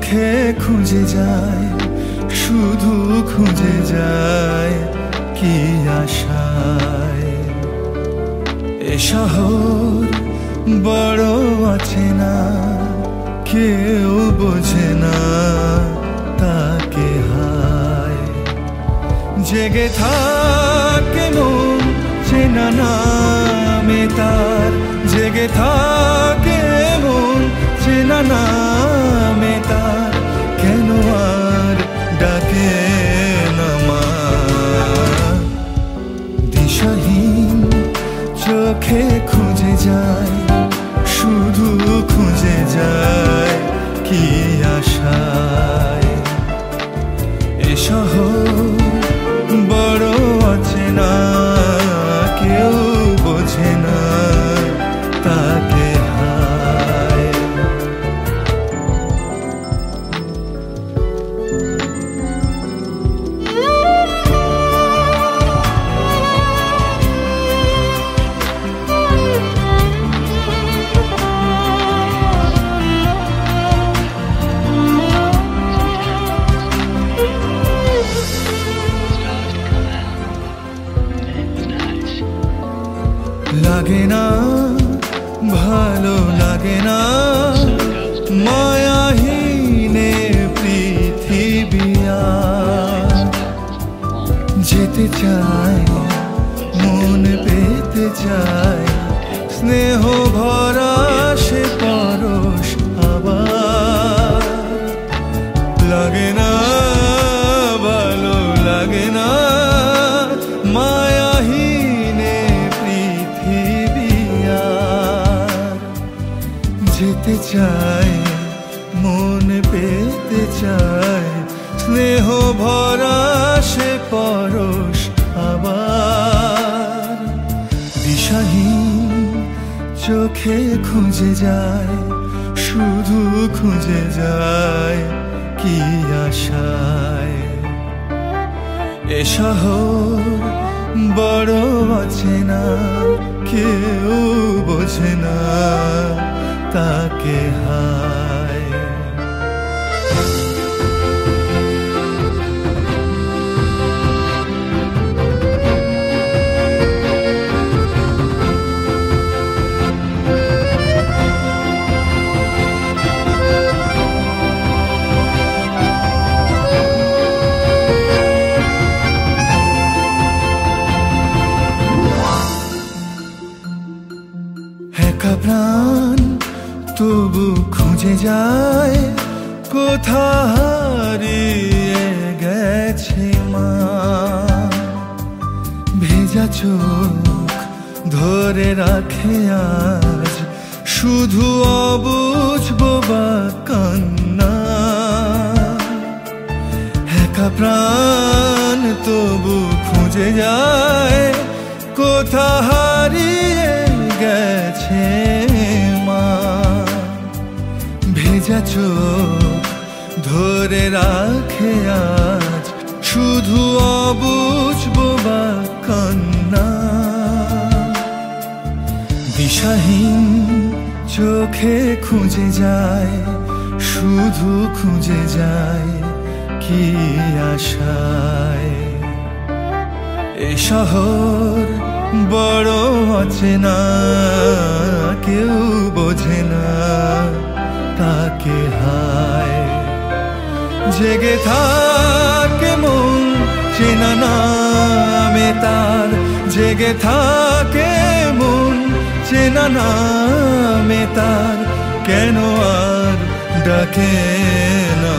চোখে খুঁজে যায়, শুধু খুঁজে যায় কি আশায়। এ শহর বড় আছে না, কেউ বোঝে না তাকে হায়। জেগে থাকে মন চেনা নামে তার, জেগে থাকে মন চেনা নামে তার, কেন আর ডাকে না মা। দিশাহীন চোখে খুঁজে যায়, শুধু খুঁজে যায় কি আশায়। এ শহর বড় আছে না, কেউ বোঝে না তাকে হায়। লাগে না ভালো লাগে না মায়াহীনে পৃথিবী আর। যেতে চায় মন পেতে চায়, স্নেহ ভরা সে পরশ আবার। লাগে না ভালো লাগে না মায়াহীনে পৃথিবী আর। যেতে চায় মন পেতে চায়, স্নেহ ভরা সে পরশ আবার। দিশাহীন চোখে খুঁজে যায়, শুধু খুঁজে যায় কি আশায়। এ শহর বড় আছে না, কেউ বোঝে না তাকে হায়। একা প্রাণ তবু খুঁজে যায়, কোথা হারিয়ে গেছে মা। ভেজা চোখ ধরে রাখে আজ, শুধু অবুঝ বোবা কান্না। একা প্রাণ তবু খুঁজে যায়, কোথা হারিয়ে গেছে মা। ভেজা চোখ ধরে রাখে আজ, শুধু অবুঝ বোবা কান্না। দিশাহীন চোখে খুঁজে যায়, শুধু খুঁজে যায় কি আশায়। এ শহর বড় আছে না, কেউ বোঝে না তাকে হায়। জেগে থাকে মন চেনা নামে তার, জেগে থাকে মন চেনা নামে তার, কেন আর ডাকে না।